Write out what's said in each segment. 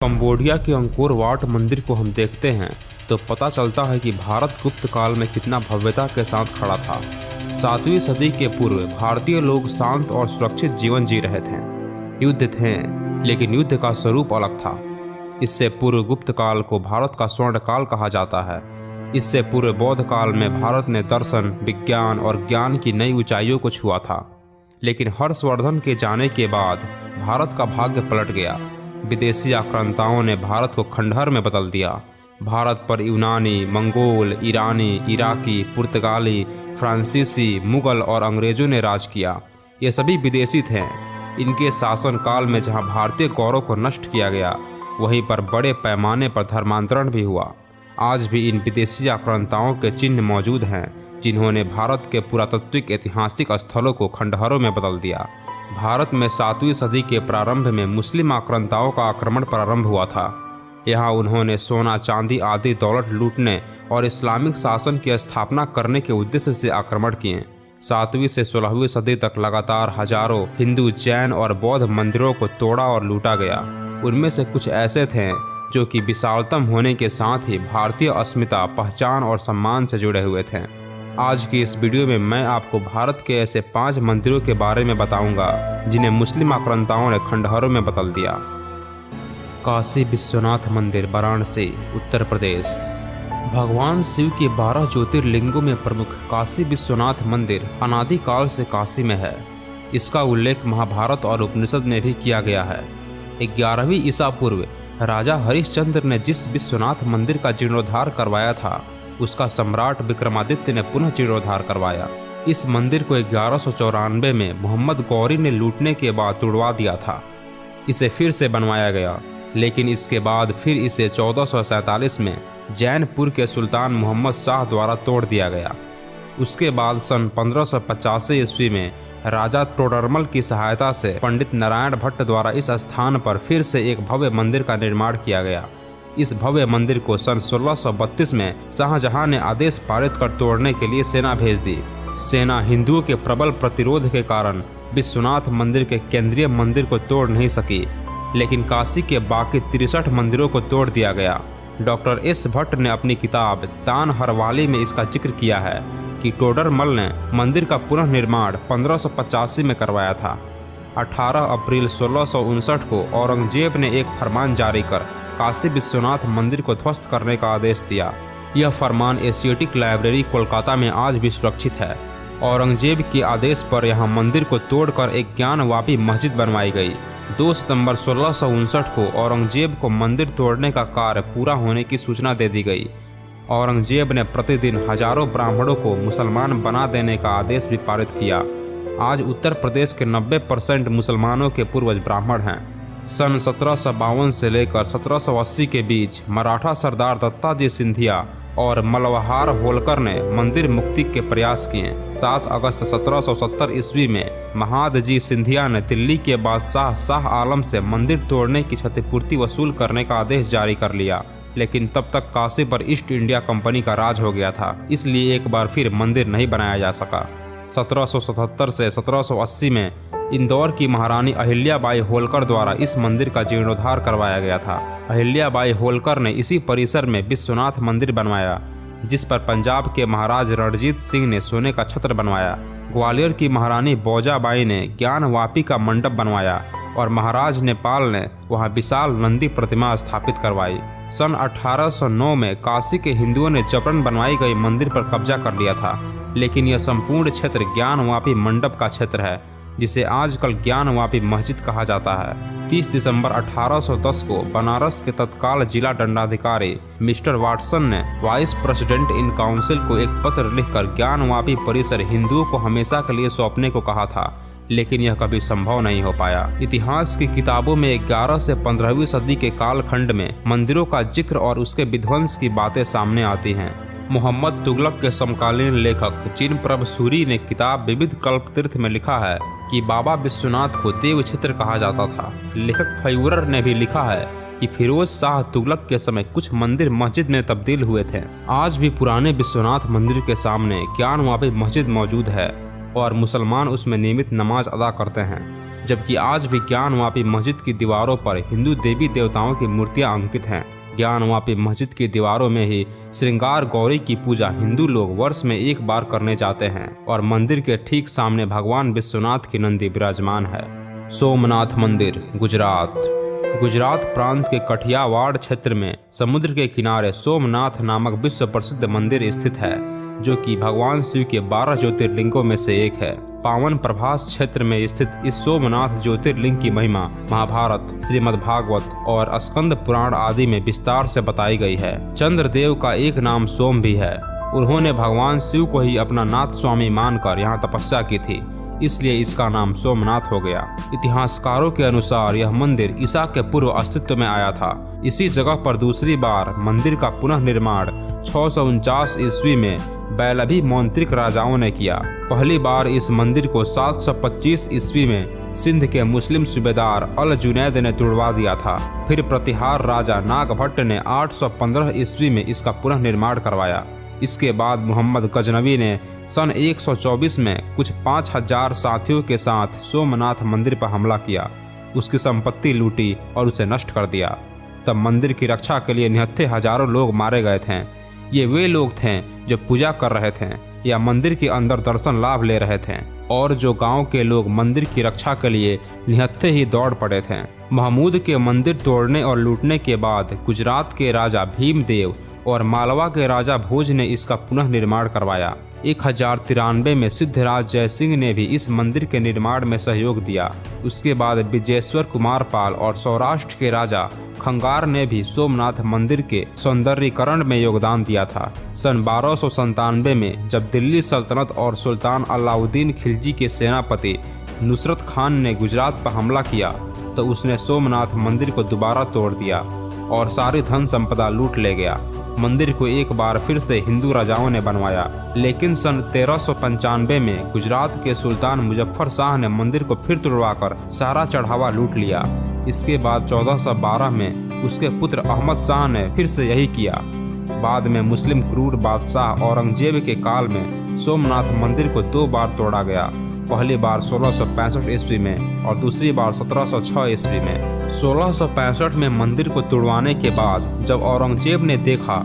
Cambodia के Angkor Wat मंदिर को हम देखते हैं तो पता चलता है कि भारत गुप्त काल में कितना भव्यता के साथ खड़ा था। 7वीं सदी के पूर्व भारतीय लोग शांत और सुरक्षित जीवन जी रहे थे। युद्ध थे, लेकिन युद्ध का स्वरूप अलग था। इससे पूर्व गुप्त काल को भारत का स्वर्ण काल कहा जाता है। इससे पूर्व बौद्ध काल में भारत ने दर्शन, विज्ञान और ज्ञान की नई ऊंचाइयों को छुआ था। लेकिन हर्षवर्धन के जाने के बाद भारत का भाग्य पलट गया। विदेशी आक्रांताओं ने भारत को खंडहर में बदल दिया। भारत पर यूनानी, मंगोल, ईरानी, इराकी, पुर्तगाली, फ्रांसीसी, मुगल और अंग्रेजों ने राज किया। ये सभी विदेशी थे। इनके शासनकाल में जहां भारतीय गौरव को नष्ट किया गया, वहीं पर बड़े पैमाने पर धर्मांतरण भी हुआ। आज भी इन विदेशी आक्रांताओं के चिन्ह मौजूद हैं, जिन्होंने भारत के पुरातात्विक ऐतिहासिक स्थलों को खंडहरों में बदल दिया। भारत में 7वीं सदी के प्रारंभ में मुस्लिम आक्रांताओं का आक्रमण प्रारंभ हुआ था। यहाँ उन्होंने सोना, चांदी आदि दौलत लूटने और इस्लामिक शासन की स्थापना करने के उद्देश्य से आक्रमण किए। 7वीं से 16वीं सदी तक लगातार हजारों हिंदू, जैन और बौद्ध मंदिरों को तोड़ा और लूटा गया। उनमें से कुछ ऐसे थे जो कि विशालतम होने के साथ ही भारतीय अस्मिता, पहचान और सम्मान से जुड़े हुए थे। आज की इस वीडियो में मैं आपको भारत के ऐसे 5 मंदिरों के बारे में बताऊंगा जिन्हें मुस्लिम आक्रांताओं ने खंडहरों में बदल दिया। काशी विश्वनाथ मंदिर, वाराणसी, उत्तर प्रदेश। भगवान शिव के 12 ज्योतिर्लिंगों में प्रमुख काशी विश्वनाथ मंदिर अनादिकाल से काशी में है। इसका उल्लेख महाभारत और उपनिषद में भी किया गया है। 11वीं ईसा पूर्व राजा हरिश्चंद्र ने जिस विश्वनाथ मंदिर का जीर्णोद्धार करवाया था, उसका सम्राट विक्रमादित्य ने पुनः जीर्णोद्धार करवाया। इस मंदिर को 1194 में मोहम्मद गौरी ने लूटने के बाद तुड़वा दिया था। इसे फिर से बनवाया गया, लेकिन इसके बाद फिर इसे 1447 में जैनपुर के सुल्तान मोहम्मद शाह द्वारा तोड़ दिया गया। उसके बाद सन 1585 ईस्वी में राजा तोडरमल की सहायता से पंडित नारायण भट्ट द्वारा इस स्थान पर फिर से एक भव्य मंदिर का निर्माण किया गया। इस भव्य मंदिर को सन 1632 में शाहजहां ने आदेश पारित कर तोड़ने के लिए सेना भेज दी। सेना हिंदुओं के प्रबल प्रतिरोध के कारण विश्वनाथ मंदिर के केंद्रीय मंदिर को तोड़ नहीं सकी, लेकिन काशी के बाकी 63 मंदिरों को तोड़ दिया गया। डॉक्टर एस भट्ट ने अपनी किताब तान हरवाली में इसका जिक्र किया है कि टोडरमल ने मंदिर का पुनर्निर्माण 1585 में करवाया था। 18 अप्रैल 1659 को औरंगजेब ने एक फरमान जारी कर काशी विश्वनाथ मंदिर को ध्वस्त करने का आदेश दिया। यह फरमान एशियाटिक लाइब्रेरी कोलकाता में आज भी सुरक्षित है। औरंगजेब के आदेश पर यहां मंदिर को तोड़कर एक ज्ञानवापी मस्जिद बनवाई गई। 2 सितंबर 1659 को औरंगजेब को मंदिर तोड़ने का कार्य पूरा होने की सूचना दे दी गई। औरंगजेब ने प्रतिदिन हजारों ब्राह्मणों को मुसलमान बना देने का आदेश भी पारित किया। आज उत्तर प्रदेश के 90% मुसलमानों के पूर्वज ब्राह्मण हैं। सन 1752 से लेकर 1780 के बीच मराठा सरदार दत्ताजी सिंधिया और मलबहार होलकर ने मंदिर मुक्ति के प्रयास किए। 7 अगस्त 1770 ईस्वी में महादजी सिंधिया ने दिल्ली के बादशाह शाह आलम से मंदिर तोड़ने की क्षतिपूर्ति वसूल करने का आदेश जारी कर लिया, लेकिन तब तक काशी पर ईस्ट इंडिया कंपनी का राज हो गया था, इसलिए एक बार फिर मंदिर नहीं बनाया जा सका। 1777 से 1780 में इंदौर की महारानी अहिल्याबाई होलकर द्वारा इस मंदिर का जीर्णोद्धार करवाया गया था। अहिल्याबाई होलकर ने इसी परिसर में विश्वनाथ मंदिर बनवाया, जिस पर पंजाब के महाराज रणजीत सिंह ने सोने का छत्र बनवाया। ग्वालियर की महारानी बौजाबाई ने ज्ञानवापी का मंडप बनवाया और महाराज नेपाल ने वहां विशाल नंदी प्रतिमा स्थापित करवाई। सन 1809 में काशी के हिंदुओं ने जबरन बनवाई गई मंदिर पर कब्जा कर लिया था, लेकिन यह संपूर्ण क्षेत्र ज्ञानवापी मंडप का क्षेत्र है, जिसे आजकल ज्ञानवापी मस्जिद कहा जाता है। 30 दिसंबर 1810 को बनारस के तत्काल जिला दंडाधिकारी मिस्टर वाटसन ने वाइस प्रेसिडेंट इन काउंसिल को एक पत्र लिखकर ज्ञानवापी परिसर हिंदुओं को हमेशा के लिए सौंपने को कहा था, लेकिन यह कभी संभव नहीं हो पाया। इतिहास की किताबों में 11 से 15वीं सदी के कालखंड में मंदिरों का जिक्र और उसके विध्वंस की बातें सामने आती हैं। मोहम्मद तुगलक के समकालीन लेखक जिन प्रभ सूरी ने किताब विविध कल्प तीर्थ में लिखा है कि बाबा विश्वनाथ को देव क्षेत्र कहा जाता था। लेखक फयूरर ने भी लिखा है कि फिरोज शाह तुगलक के समय कुछ मंदिर मस्जिद में तब्दील हुए थे। आज भी पुराने विश्वनाथ मंदिर के सामने ज्ञानवापी मस्जिद मौजूद है और मुसलमान उसमें नियमित नमाज अदा करते हैं। जबकि आज भी ज्ञानवापी मस्जिद की दीवारों पर हिंदू देवी देवताओं की मूर्तियां अंकित हैं। ज्ञानवापी मस्जिद की दीवारों में ही श्रृंगार गौरी की पूजा हिंदू लोग वर्ष में एक बार करने जाते हैं और मंदिर के ठीक सामने भगवान विश्वनाथ की नंदी विराजमान है। सोमनाथ मंदिर, गुजरात। गुजरात प्रांत के कठियावाड़ क्षेत्र में समुद्र के किनारे सोमनाथ नामक विश्व प्रसिद्ध मंदिर स्थित है, जो कि भगवान शिव के 12 ज्योतिर्लिंगों में से एक है। पावन प्रभास क्षेत्र में स्थित इस सोमनाथ ज्योतिर्लिंग की महिमा महाभारत, श्रीमद्भागवत और स्कंद पुराण आदि में विस्तार से बताई गई है। चंद्रदेव का एक नाम सोम भी है। उन्होंने भगवान शिव को ही अपना नाथ स्वामी मानकर यहाँ तपस्या की थी, इसलिए इसका नाम सोमनाथ हो गया। इतिहासकारों के अनुसार यह मंदिर ईसा के पूर्व अस्तित्व में आया था। इसी जगह पर दूसरी बार मंदिर का पुनः निर्माण 649 ईस्वी में बैलभी मौंत्रिक राजाओं ने किया। पहली बार इस मंदिर को 725 ईस्वी में सिंध के मुस्लिम सूबेदार अल जुनैद ने तुड़वा दिया था। फिर प्रतिहार राजा नागभट्ट ने 815 ईस्वी में इसका पुनः निर्माण करवाया। इसके बाद मोहम्मद गजनवी ने सन 124 में कुछ 5000 साथियों के साथ सोमनाथ मंदिर पर हमला किया, उसकी संपत्ति लूटी और उसे नष्ट कर दिया। तब मंदिर की रक्षा के लिए निहत्थे हजारों लोग मारे गए थे। ये वे लोग थे जो पूजा कर रहे थे या मंदिर के अंदर दर्शन लाभ ले रहे थे, और जो गांव के लोग मंदिर की रक्षा के लिए निहत्थे ही दौड़ पड़े थे। महमूद के मंदिर तोड़ने और लूटने के बाद गुजरात के राजा भीमदेव और मालवा के राजा भोज ने इसका पुनः निर्माण करवाया। 1093 में सिद्धराज जयसिंह ने भी इस मंदिर के निर्माण में सहयोग दिया। उसके बाद विजयेश्वर कुमार पाल और सौराष्ट्र के राजा खंगार ने भी सोमनाथ मंदिर के सौंदर्यीकरण में योगदान दिया था। सन 1297 में जब दिल्ली सल्तनत और सुल्तान अलाउद्दीन खिलजी के सेनापति नुसरत खान ने गुजरात पर हमला किया तो उसने सोमनाथ मंदिर को दोबारा तोड़ दिया और सारी धन संपदा लूट ले गया। मंदिर को एक बार फिर से हिंदू राजाओं ने बनवाया, लेकिन सन 1395 में गुजरात के सुल्तान मुजफ्फर शाह ने मंदिर को फिर तुड़वाकर सारा चढ़ावा लूट लिया। इसके बाद 1412 में उसके पुत्र अहमद शाह ने फिर से यही किया। बाद में मुस्लिम क्रूर बादशाह औरंगजेब के काल में सोमनाथ मंदिर को 2 बार तोड़ा गया। पहली बार 1665 ईस्वी में और दूसरी बार 1706 ईस्वी में। 1665 में मंदिर को तुड़वाने के बाद जब औरंगजेब ने देखा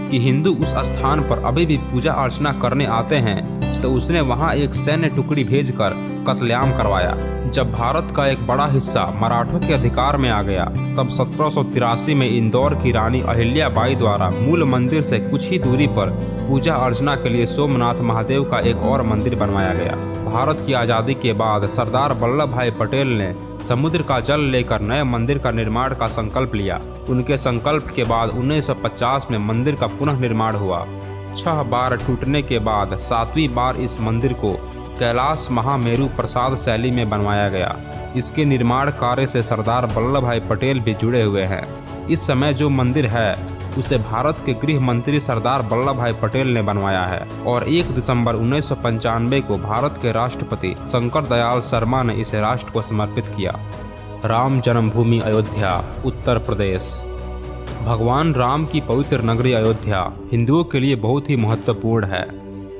कि हिंदू उस स्थान पर अभी भी पूजा अर्चना करने आते हैं तो उसने वहां एक सैन्य टुकड़ी भेजकर कत्लेआम करवाया। जब भारत का एक बड़ा हिस्सा मराठों के अधिकार में आ गया तब 1783 में इंदौर की रानी अहिल्याबाई द्वारा मूल मंदिर से कुछ ही दूरी पर पूजा अर्चना के लिए सोमनाथ महादेव का एक और मंदिर बनवाया गया। भारत की आज़ादी के बाद सरदार वल्लभ भाई पटेल ने समुद्र का जल लेकर नए मंदिर का निर्माण का संकल्प लिया। उनके संकल्प के बाद 1950 में मंदिर का पुनः निर्माण हुआ। 6 बार टूटने के बाद 7वीं बार इस मंदिर को कैलाश महामेरु प्रसाद शैली में बनवाया गया। इसके निर्माण कार्य से सरदार वल्लभ भाई पटेल भी जुड़े हुए हैं। इस समय जो मंदिर है उसे भारत के गृह मंत्री सरदार वल्लभ भाई पटेल ने बनवाया है और 1 दिसंबर 1995 को भारत के राष्ट्रपति शंकर दयाल शर्मा ने इसे राष्ट्र को समर्पित किया। राम जन्मभूमि अयोध्या, उत्तर प्रदेश। भगवान राम की पवित्र नगरी अयोध्या हिंदुओं के लिए बहुत ही महत्वपूर्ण है।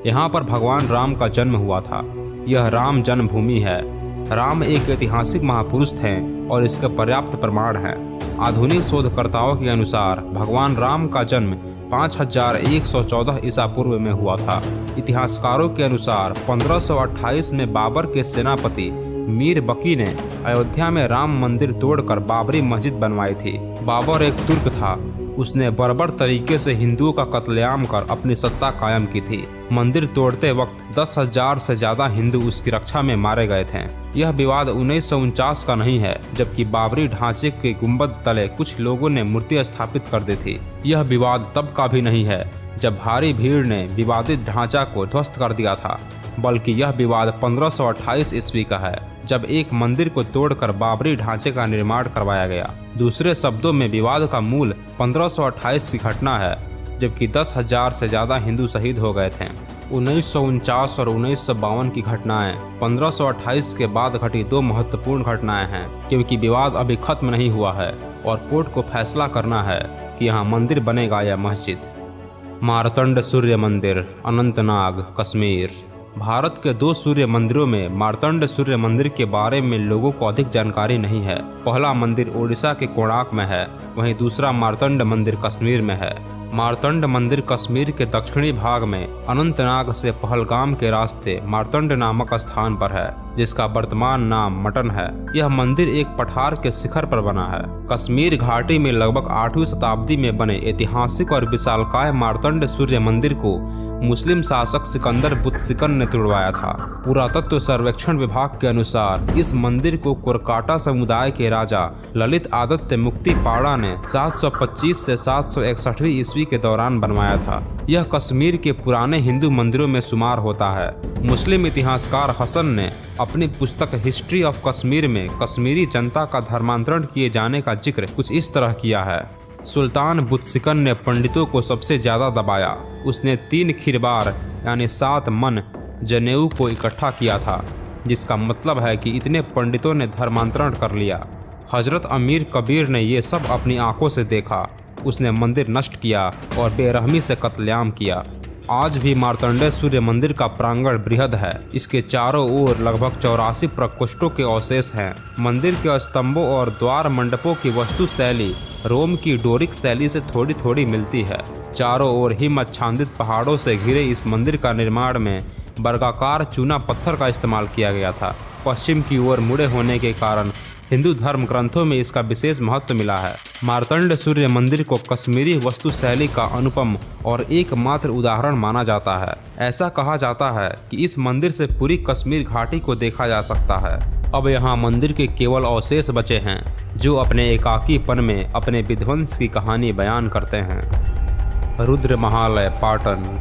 यहाँ पर भगवान राम का जन्म हुआ था। यह राम जन्मभूमि है। राम एक ऐतिहासिक महापुरुष थे और इसका पर्याप्त प्रमाण है। आधुनिक शोधकर्ताओं के अनुसार भगवान राम का जन्म 5114 ईसा पूर्व में हुआ था। इतिहासकारों के अनुसार 1528 में बाबर के सेनापति मीर बकी ने अयोध्या में राम मंदिर तोड़कर बाबरी मस्जिद बनवाई थी। बाबर एक तुर्क था। उसने बर्बर तरीके से हिंदुओं का कत्लेआम कर अपनी सत्ता कायम की थी। मंदिर तोड़ते वक्त 10,000 से ज्यादा हिंदू उसकी रक्षा में मारे गए थे। यह विवाद 1949 का नहीं है, जबकि बाबरी ढांचे के गुंबद तले कुछ लोगों ने मूर्ति स्थापित कर दी थी। यह विवाद तब का भी नहीं है जब भारी भीड़ ने विवादित ढांचा को ध्वस्त कर दिया था, बल्कि यह विवाद 1528 ईस्वी का है, जब एक मंदिर को तोड़कर बाबरी ढांचे का निर्माण करवाया गया। दूसरे शब्दों में विवाद का मूल 1528 की घटना है, जबकि 10,000 से ज्यादा हिंदू शहीद हो गए थे। 1949 और 1952 की घटनाएं 1528 के बाद घटी 2 महत्वपूर्ण घटनाएं हैं, क्योंकि विवाद अभी खत्म नहीं हुआ है और कोर्ट को फैसला करना है कि यहाँ मंदिर बनेगा या मस्जिद। मारतंड सूर्य मंदिर, अनंतनाग, कश्मीर। भारत के 2 सूर्य मंदिरों में मार्तंड सूर्य मंदिर के बारे में लोगों को अधिक जानकारी नहीं है। पहला मंदिर ओडिशा के कोणार्क में है, वहीं दूसरा मार्तंड मंदिर कश्मीर में है। मार्तंड मंदिर कश्मीर के दक्षिणी भाग में अनंतनाग से पहलगाम के रास्ते मार्तंड नामक स्थान पर है, जिसका वर्तमान नाम मटन है। यह मंदिर एक पठार के शिखर पर बना है। कश्मीर घाटी में लगभग 8वीं शताब्दी में बने ऐतिहासिक और विशालकाय मार्तंड सूर्य मंदिर को मुस्लिम शासक सिकंदर बुत्सिकन ने तुड़वाया था। पुरातत्व सर्वेक्षण विभाग के अनुसार इस मंदिर को कोरकाटा समुदाय के राजा ललित आदित्य मुक्तिपाड़ा ने 725 से 761 ईस्वी के दौरान बनवाया था। यह कश्मीर के पुराने हिंदू मंदिरों में शुमार होता है। मुस्लिम इतिहासकार हसन ने अपनी पुस्तक हिस्ट्री ऑफ कश्मीर में कश्मीरी जनता का धर्मांतरण किए जाने का जिक्र कुछ इस तरह किया है। सुल्तान बुत्सिकन ने पंडितों को सबसे ज्यादा दबाया। उसने 3 खिरबार यानी 7 मन जनेऊ को इकट्ठा किया था, जिसका मतलब है कि इतने पंडितों ने धर्मांतरण कर लिया। हजरत अमीर कबीर ने ये सब अपनी आंखों से देखा। उसने मंदिर नष्ट किया और बेरहमी से कत्लेआम किया। आज भी मार्तंड सूर्य मंदिर का प्रांगण बृहद है। इसके चारों ओर लगभग 84 प्रकोष्ठों के अवशेष हैं। मंदिर के स्तंभों और द्वार मंडपों की वस्तु शैली रोम की डोरिक शैली से थोड़ी थोड़ी मिलती है। चारों ओर हिम आच्छादित पहाड़ों से घिरे इस मंदिर का निर्माण में वर्गाकार चूना पत्थर का इस्तेमाल किया गया था। पश्चिम की ओर मुड़े होने के कारण हिंदू धर्म ग्रंथों में इसका विशेष महत्व मिला है। मार्तंड सूर्य मंदिर को कश्मीरी वस्तु शैली का अनुपम और एकमात्र उदाहरण माना जाता है। ऐसा कहा जाता है कि इस मंदिर से पूरी कश्मीर घाटी को देखा जा सकता है। अब यहाँ मंदिर के केवल अवशेष बचे हैं, जो अपने एकाकीपन में अपने विध्वंस की कहानी बयान करते हैं। रुद्र महालय, पाटन,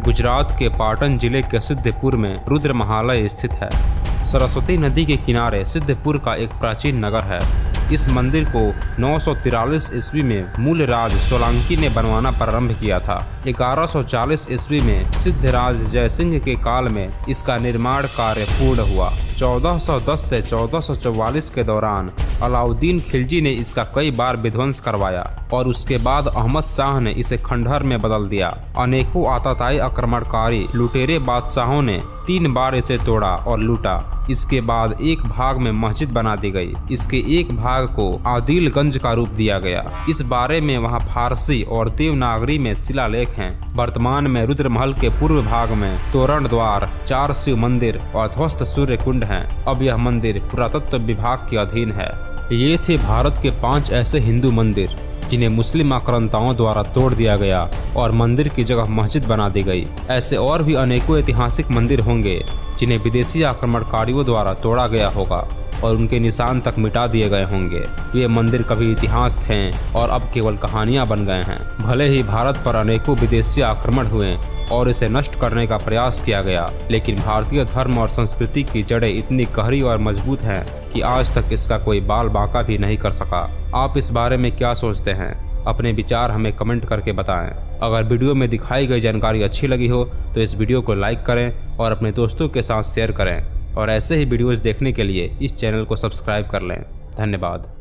गुजरात के पाटन जिले के सिद्धपुर में रुद्र महालय स्थित है। सरस्वती नदी के किनारे सिद्धपुर का एक प्राचीन नगर है। इस मंदिर को 943 ईस्वी में मूलराज सोलंकी ने बनवाना प्रारंभ किया था। 1140 ईस्वी में सिद्धराज जयसिंह के काल में इसका निर्माण कार्य पूर्ण हुआ। 1410 से 1444 के दौरान अलाउद्दीन खिलजी ने इसका कई बार विध्वंस करवाया और उसके बाद अहमद शाह ने इसे खंडहर में बदल दिया। अनेकों आतताई आक्रमणकारी लुटेरे बादशाहों ने 3 बार इसे तोड़ा और लूटा। इसके बाद एक भाग में मस्जिद बना दी गई। इसके एक भाग को आदिलगंज का रूप दिया गया। इस बारे में वहां फारसी और देवनागरी में शिलालेख हैं। वर्तमान में रुद्र महल के पूर्व भाग में तोरण द्वार, 4 शिव मंदिर और ध्वस्त सूर्य कुंड हैं। अब यह मंदिर पुरातत्व विभाग के अधीन है। ये थे भारत के 5 ऐसे हिंदू मंदिर जिन्हें मुस्लिम आक्रांताओं द्वारा तोड़ दिया गया और मंदिर की जगह मस्जिद बना दी गई। ऐसे और भी अनेकों ऐतिहासिक मंदिर होंगे जिन्हें विदेशी आक्रमणकारियों द्वारा तोड़ा गया होगा और उनके निशान तक मिटा दिए गए होंगे। ये मंदिर कभी इतिहास थे और अब केवल कहानियां बन गए हैं। भले ही भारत पर अनेकों विदेशी आक्रमण हुए और इसे नष्ट करने का प्रयास किया गया, लेकिन भारतीय धर्म और संस्कृति की जड़ें इतनी गहरी और मजबूत हैं कि आज तक इसका कोई बाल बांका भी नहीं कर सका। आप इस बारे में क्या सोचते हैं? अपने विचार हमें कमेंट करके बताएं। अगर वीडियो में दिखाई गई जानकारी अच्छी लगी हो तो इस वीडियो को लाइक करें और अपने दोस्तों के साथ शेयर करें और ऐसे ही वीडियोज़ देखने के लिए इस चैनल को सब्सक्राइब कर लें। धन्यवाद।